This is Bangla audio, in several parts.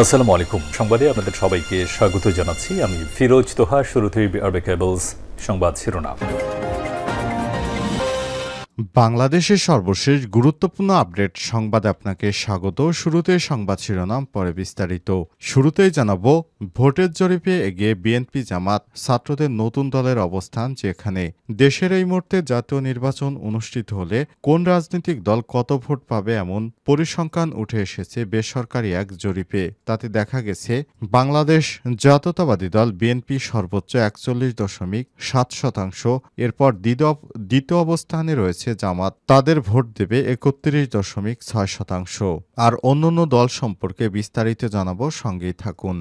আসসালামু আলাইকুম। সংবাদে আপনাদের সবাইকে স্বাগত জানাচ্ছি। আমি ফিরোজ তোহা। শুরুতেই আরবে কেবলস সংবাদ শিরোনাম। বাংলাদেশের সর্বশেষ গুরুত্বপূর্ণ আপডেট সংবাদে আপনাকে স্বাগত। শুরুতে সংবাদ শিরোনাম, পরে বিস্তারিত। শুরুতেই জানাবো, ভোটের জরিপে এগিয়ে বিএনপি জামাত, ছাত্রদের নতুন দলের অবস্থান যেখানে। দেশের এই মুহূর্তে জাতীয় নির্বাচন অনুষ্ঠিত হলে কোন রাজনৈতিক দল কত ভোট পাবে এমন পরিসংখ্যান উঠে এসেছে বেসরকারি এক জরিপে। তাতে দেখা গেছে বাংলাদেশ জাতীয়তাবাদী দল বিএনপি সর্বোচ্চ ৪১.৭%। এরপর দ্বিতীয় অবস্থানে রয়েছে জামাত, তাদের ভোট দেবে ৩১.৬%। আর অন্যান্য দল সম্পর্কে বিস্তারিত জানাবো, সঙ্গেই থাকুন।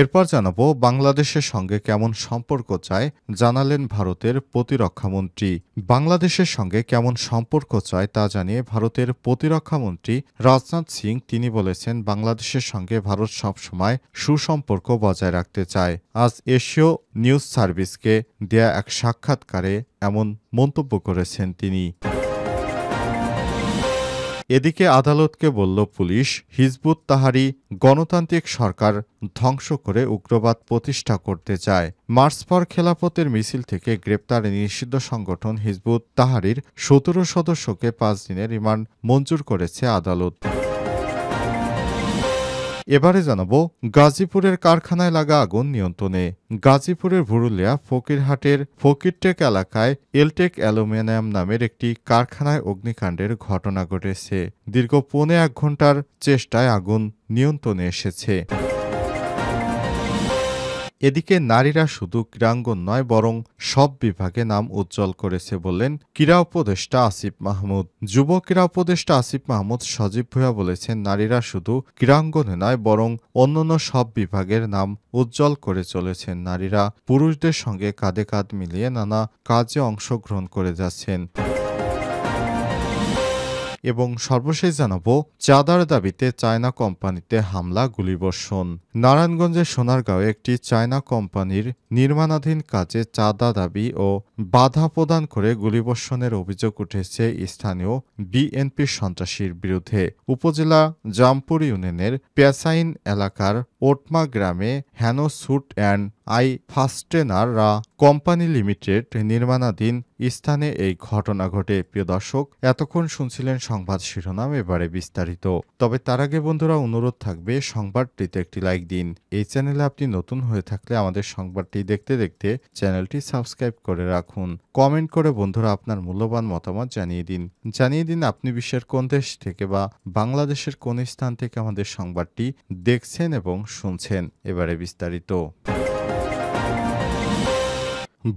এরপর জানাবো, বাংলাদেশের সঙ্গে কেমন সম্পর্ক চায় জানালেন ভারতের প্রতিরক্ষামন্ত্রী। বাংলাদেশের সঙ্গে কেমন সম্পর্ক চায় তা জানিয়ে ভারতের প্রতিরক্ষামন্ত্রী রাজনাথ সিং তিনি বলেছেন, বাংলাদেশের সঙ্গে ভারত সবসময় সুসম্পর্ক বজায় রাখতে চায়। আজ এশীয় নিউজ সার্ভিসকে দেয়া এক সাক্ষাৎকারে এমন মন্তব্য করেছেন তিনি। এদিকে আদালতকে বলল পুলিশ, হিজবুত তাহরির গণতান্ত্রিক সরকার ধ্বংস করে উগ্রবাদ প্রতিষ্ঠা করতে চায়। মার্চ ফর খেলাফতের মিছিল থেকে গ্রেপ্তার নিষিদ্ধ সংগঠন হিজবুত তাহরির ১৭ সদস্যকে ৫ দিনের রিমান্ড মঞ্জুর করেছে আদালত। এবারে জানাবো, গাজীপুরের কারখানায় লাগা আগুন নিয়ন্ত্রণে। গাজীপুরের ভুরুলিয়া ফকিরহাটের ফকিরটেক এলাকায় এলটেক অ্যালুমিনিয়াম নামের একটি কারখানায় অগ্নিকাণ্ডের ঘটনা ঘটেছে। দীর্ঘ ১.৫ ঘণ্টার চেষ্টায় আগুন নিয়ন্ত্রণে এসেছে। এদিকে নারীরা শুধু ক্রীড়াঙ্গন নয়, বরং সব বিভাগে নাম উজ্জ্বল করেছে বললেন ক্রীড়া উপদেষ্টা আসিফ মাহমুদ। যুব ক্রীড়া উপদেষ্টা আসিফ মাহমুদ সজীব ভূঁইয়া বলেছেন, নারীরা শুধু ক্রীড়াঙ্গনে নয়, বরং অন্যান্য সব বিভাগের নাম উজ্জ্বল করে চলেছেন। নারীরা পুরুষদের সঙ্গে কাঁধে কাঁধ মিলিয়ে নানা কাজে অংশগ্রহণ করে যাচ্ছেন। এবং সর্বশেষ জানাবো, চাঁদার দাবিতে চায়না কোম্পানিতে হামলা, গুলিবর্ষণ। নারায়ণগঞ্জের সোনারগাঁওয়ে একটি চায়না কোম্পানির নির্মাণাধীন কাজে চাঁদা দাবি ও বাধা প্রদান করে গুলিবর্ষণের অভিযোগ উঠেছে স্থানীয় বিএনপি সন্ত্রাসীর বিরুদ্ধে। উপজেলা জামপুর ইউনিয়নের পেসাইন এলাকার ওটমা গ্রামে হ্যানো স্যুট অ্যান্ড আই ফাস্টেনাররা কোম্পানি লিমিটেড নির্মাণাধীন স্থানে এই ঘটনা ঘটে। প্রিয় দর্শক, এতক্ষণ শুনছিলেন সংবাদ শিরোনাম, এবারে বিস্তারিত। তবে তার আগে বন্ধুরা, অনুরোধ থাকবে সংবাদটিতে একটি লাইক দিন। এই চ্যানেলে আপনি নতুন হয়ে থাকলে আমাদের সংবাদটি দেখতে দেখতে চ্যানেলটি সাবস্ক্রাইব করে রাখুন। কমেন্ট করে বন্ধুরা আপনার মূল্যবান মতামত জানিয়ে দিন আপনি বিশ্বের কোন দেশ থেকে বা বাংলাদেশের কোন স্থান থেকে আমাদের সংবাদটি দেখছেন এবং শুনছেন। এবারে বিস্তারিত।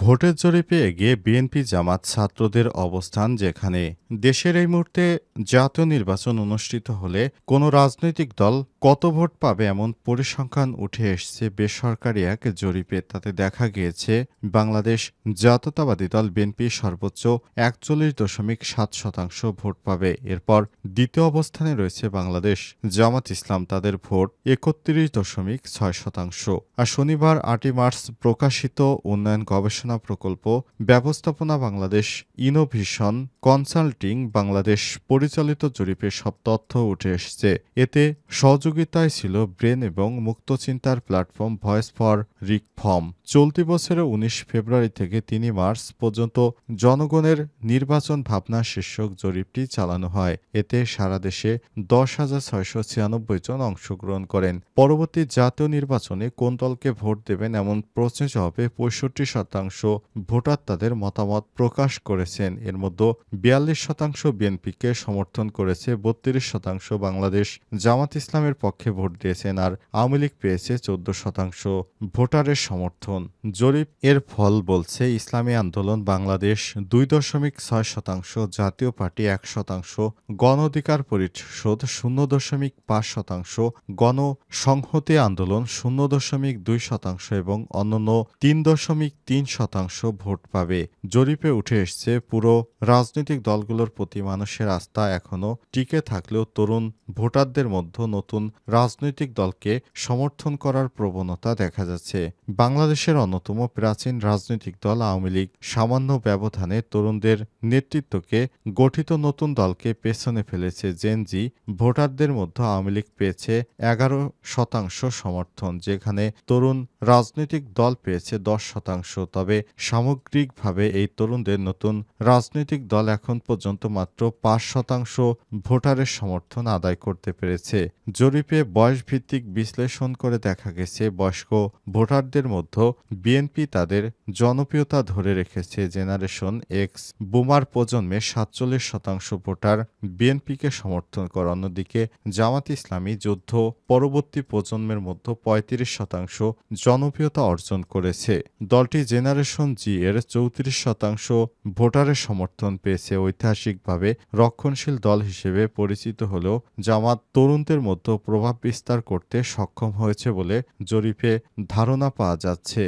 ভোটের জরিপে এগিয়ে বিএনপি জামাত, ছাত্রদের অবস্থান যেখানে। দেশের এই মুহূর্তে জাতীয় নির্বাচন অনুষ্ঠিত হলে কোন রাজনৈতিক দল কত ভোট পাবে এমন পরিসংখ্যান উঠে এসেছে বেসরকারি এক জরিপে। তাতে দেখা গিয়েছে বাংলাদেশ জাতীয়তাবাদী দল বিএনপি সর্বোচ্চ ৪১.৭% ভোট পাবে। এরপর দ্বিতীয় অবস্থানে রয়েছে বাংলাদেশ জামাত ইসলাম, তাদের ভোট ৩১.৬%। আর শনিবার ৮ই মার্চ প্রকাশিত উন্নয়ন গবেষণা প্রকল্প ব্যবস্থাপনা বাংলাদেশ ইনোভেশন কনসাল্টিং বাংলাদেশ পরিচালিত জরিপে সব তথ্য উঠে এসেছে। এতে সহযোগিতায় ছিল ব্রেন এবং মুক্তচিন্তার প্ল্যাটফর্ম ভয়েস ফর রিফর্ম। চলতি বছরের ১৯ ফেব্রুয়ারি থেকে ৩ মার্চ পর্যন্ত জনগণের নির্বাচন ভাবনা শীর্ষক জরিপটি চালানো হয়। এতে সারা দেশে ১০,৬৯৬ জন অংশগ্রহণ করেন। পরবর্তী জাতীয় নির্বাচনে কোন দলকে ভোট দেবেন এমন প্রশ্নে জবাবে ৬৫% ভোটার তাদের মতামত প্রকাশ করেছেন। এর মধ্যে ৪২% বিএনপিকে সমর্থন করেছে, ৩২% বাংলাদেশ জামাত ইসলামের পক্ষে ভোট দিয়েছেন, আর আওয়ামী লীগ পেয়েছে ১৪% ভোটারের সমর্থন। জরিপ এর ফল বলছে, ইসলামী আন্দোলন বাংলাদেশ ২.৬%, জাতীয় পার্টি ১%, গণ অধিকার পরিষদ ০.৫%, গণসংহতি আন্দোলন ০.২% এবং অন্যান্য ৩.৩% ভোট পাবে। জরিপে উঠে এসেছে, পুরো রাজনৈতিক দলগুলোর প্রতি মানুষের আস্থা এখনও টিকে থাকলেও তরুণ ভোটারদের মধ্যে নতুন রাজনৈতিক দলকে সমর্থন করার প্রবণতা দেখা যাচ্ছে। গেছে। বাংলাদেশের অন্যতম প্রাচীন রাজনৈতিক দল আওয়ামী লীগ সামান্য ব্যবধানে তরুণদের নেতৃত্বকে গঠিত নতুন দলকে পেছনে ফেলেছে। জেনজি ভোটারদের মধ্যে আওয়ামী লীগ পেয়েছে 11% সমর্থন, যেখানে তরুণ রাজনৈতিক দল পেয়েছে 10%। তবে সামগ্রিকভাবে এই তরুণদের নতুন রাজনৈতিক দল এখন পর্যন্ত মাত্র 5% ভোটারের সমর্থন আদায় করতে পেরেছে। জরিপে বয়সভিত্তিক বিশ্লেষণ করে দেখা গেছে, বয়স্ক ভোটারদের মধ্যে বিএনপি তাদের জনপ্রিয়তা ধরে রেখেছে। জেনারেশন এক্স বুমার প্রজন্মে 47% ভোটার বিএনপিকে সমর্থন করে। অন্যদিকে জামাত ইসলামী যুদ্ধ পরবর্তী প্রজন্মের মধ্যে 35% জনপ্রিয়তা অর্জন করেছে। দলটি জেনারেশন জি এর 34% ভোটারের সমর্থন পেয়েছে। ঐতিহাসিকভাবে রক্ষণশীল দল হিসেবে পরিচিত হলেও জামাত তরুণদের মধ্যে প্রভাব বিস্তার করতে সক্ষম হয়েছে বলে জরিপে ধারণা পাওয়া যাচ্ছে।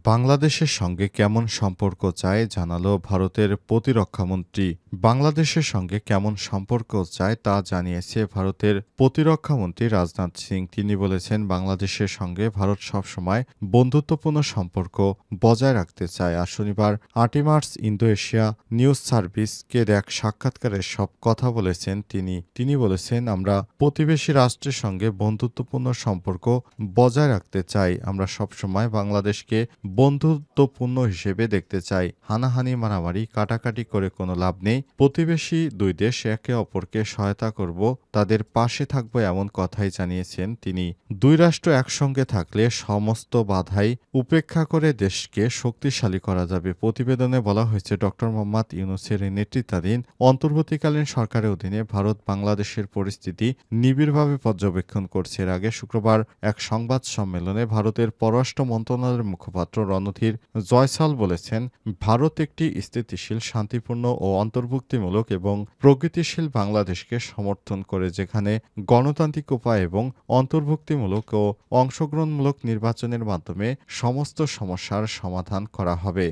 বাংলাদেশের সঙ্গে কেমন সম্পর্ক চায় জানালো ভারতের প্রতিরক্ষামন্ত্রী। বাংলাদেশের সঙ্গে কেমন সম্পর্ক চায় তা জানিয়েছে ভারতের প্রতিরক্ষামন্ত্রী রাজনাথ সিং। তিনি বলেছেন, বাংলাদেশের সঙ্গে ভারত সবসময় বন্ধুত্বপূর্ণ সম্পর্ক বজায় রাখতে চায়। আর শনিবার 8 মার্চ ইন্দো এশিয়া নিউজ সার্ভিসকে এক সাক্ষাৎকারে সব কথা বলেছেন তিনি বলেছেন, আমরা প্রতিবেশী রাষ্ট্রের সঙ্গে বন্ধুত্বপূর্ণ সম্পর্ক বজায় রাখতে চাই। আমরা সবসময় বাংলাদেশকে বন্ধুত্বপূর্ণ হিসেবে দেখতে চাই। হানাহানি মারামারি কাটাকাটি করে কোনো লাভ নেই। প্রতিবেশী দুই দেশ একে অপরকে সহায়তা করব, তাদের পাশে থাকবো, এমন কথাই জানিয়েছেন তিনি। দুই রাষ্ট্র একসঙ্গে থাকলে সমস্ত বাধাই উপেক্ষা করে দেশকে শক্তিশালী করা যাবে। প্রতিবেদনে বলা হয়েছে, ড. মোহাম্মদ ইউনূসের নেতৃত্বাধীন অন্তর্বর্তীকালীন সরকারের অধীনে ভারত বাংলাদেশের পরিস্থিতি নিবিড়ভাবে পর্যবেক্ষণ করছে। এর আগে শুক্রবার এক সংবাদ সম্মেলনে ভারতের পররাষ্ট্র মন্ত্রণালয়ের মুখপাত্র রণধীর জয়সওয়াল বলেছেন, ভারত একটি স্থিতিশীল, শান্তিপূর্ণ ও অন্তর্ভুক্তিমূলক এবং প্রগতিশীল বাংলাদেশকে সমর্থন করে, যেখানে গণতান্ত্রিক উপায় এবং অন্তর্ভুক্তিমূলক ও অংশগ্রহণমূলক নির্বাচনের মাধ্যমে সমস্ত সমস্যার সমাধান করা হবে।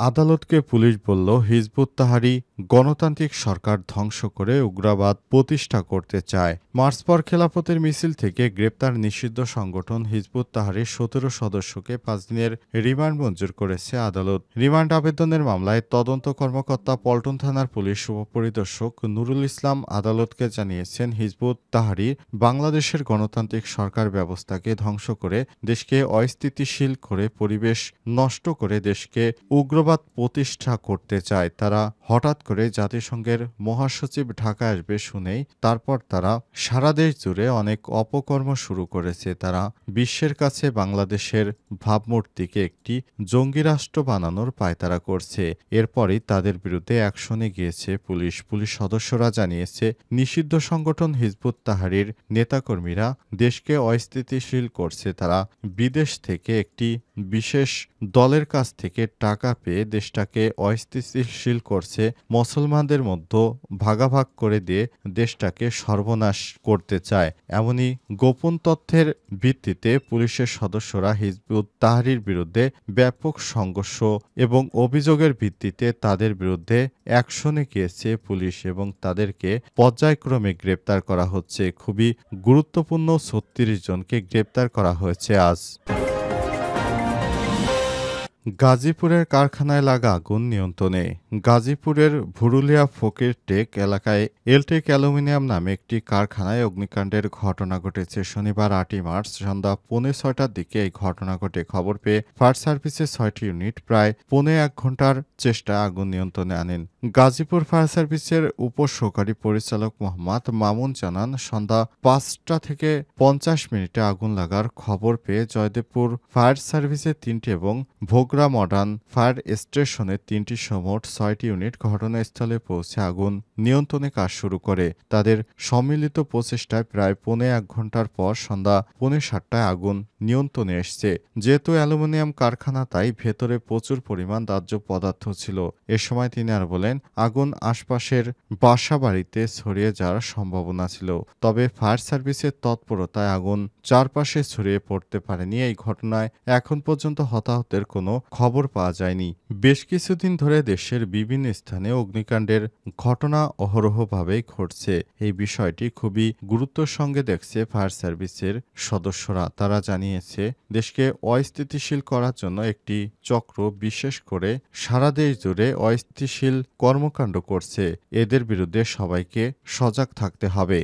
আদালতকে পুলিশ বলল, হিজবুত তাহরির গণতান্ত্রিক সরকার ধ্বংস করে উগ্রবাদ প্রতিষ্ঠা করতে চায়। মার্চ পর খেলাফতের মিছিল থেকে গ্রেপ্তার নিষিদ্ধ সংগঠন হিজবুত তাহরির 17 সদস্যকে 5 দিনের রিমান্ড মঞ্জুর করেছে আদালত। রিমান্ড আবেদনের মামলায় তদন্ত কর্মকর্তা পল্টন থানার পুলিশ উপপরিদর্শক নুরুল ইসলাম আদালতকে জানিয়েছেন, হিজবুত তাহরির বাংলাদেশের গণতান্ত্রিক সরকার ব্যবস্থাকে ধ্বংস করে দেশকে অস্থিতিশীল করে পরিবেশ নষ্ট করে দেশকে উগ্রবাদ প্রতিষ্ঠা করতে চায়। তারা হঠাৎ করে জাতিসংঘের মহাসচিব ঢাকায় আসবে শুনেই তারপর তারা সারা দেশ জুড়ে অনেক অপকর্ম শুরু করেছে। তারা বিশ্বের কাছে বাংলাদেশের ভাবমূর্তিকে একটি জঙ্গি রাষ্ট্র বানানোর পায়তারা করছে। এরপরই তাদের বিরুদ্ধে অ্যাকশনে গিয়েছে পুলিশ সদস্যরা জানিয়েছে, নিষিদ্ধ সংগঠন হিজবুত তাহরির নেতাকর্মীরা দেশকে অস্থিতিশীল করছে। তারা বিদেশ থেকে একটি বিশেষ দলের কাছ থেকে টাকা পেয়ে দেশটাকে অস্থিতিশীল করছে, মুসলমানদের মধ্যে ভাগাভাগ করে দিয়ে দেশটাকে সর্বনাশ করতে চায়। এমনই গোপন তথ্যের ভিত্তিতে পুলিশের সদস্যরা হিজবুত তাহরির বিরুদ্ধে ব্যাপক সংঘর্ষ এবং অভিযোগের ভিত্তিতে তাদের বিরুদ্ধে অ্যাকশনে গিয়েছে পুলিশ এবং তাদেরকে পর্যায়ক্রমে গ্রেপ্তার করা হচ্ছে। খুবই গুরুত্বপূর্ণ 36 জনকে গ্রেপ্তার করা হয়েছে আজ। গাজীপুরের কারখানায় লাগা আগুন নিয়ন্ত্রণে। গাজীপুরের ভুরুলিয়া ফকিরটেক এলাকায় এলটেক অ্যালুমিনিয়াম নামে একটি কারখানায় অগ্নিকাণ্ডের ঘটনা ঘটেছে। শনিবার 8 মার্চ সন্ধ্যা 5:45টার দিকে এই ঘটনা ঘটে। খবর পেয়ে ফায়ার সার্ভিসের 6টি ইউনিট প্রায় 1.5 ঘন্টার চেষ্টায় আগুন নিয়ন্ত্রণে আনেন। গাজীপুর ফায়ার সার্ভিসের উপসহকারী পরিচালক মোহাম্মদ মামুন জানান, সন্ধ্যা 5টা থেকে 50 মিনিটে আগুন লাগার খবর পেয়ে জয়দেবপুর ফায়ার সার্ভিসের 3টি এবং ভোগড়া মডার্ন ফায়ার স্টেশনের 3টি মোট 6টি ইউনিট ঘটনাস্থলে পৌঁছে আগুন নিয়ন্ত্রণে কাজ শুরু করে। তাদের সম্মিলিত প্রচেষ্টায় প্রায় 1.5 ঘন্টার পর সন্ধ্যা 7:45টায় আগুন নিয়ন্ত্রণে এসছে। যেহেতু অ্যালুমিনিয়াম কারখানা, তাই ভেতরে প্রচুর পরিমাণ দাহ্য পদার্থ ছিল। এ সময় তিনি আর বলেন, আগুন আশপাশের বাসা বাড়িতে ছড়িয়ে যাওয়ার সম্ভাবনা ছিল। তবে ফায়ার সার্ভিসের তৎপরতায় আগুন চারপাশে ছড়িয়ে পড়তে পারেনি। এই ঘটনায় এখন পর্যন্ত হতাহতের কোনো খবর পাওয়া যায়নি। বেশ কিছুদিন ধরে দেশের বিভিন্ন স্থানে অগ্নিকাণ্ডের ঘটনা অহরহভাবেই ঘটছে। এই বিষয়টি খুবই গুরুত্বের সঙ্গে দেখছে ফায়ার সার্ভিসের সদস্যরা। তারা জানিয়েছে, দেশকে অস্থিতিশীল করার জন্য একটি চক্র বিশেষ করে সারা দেশ জুড়ে অস্থিতিশীল কর্মকাণ্ড করছে। এদের বিরুদ্ধে সবাইকে সজাগ থাকতে হবে।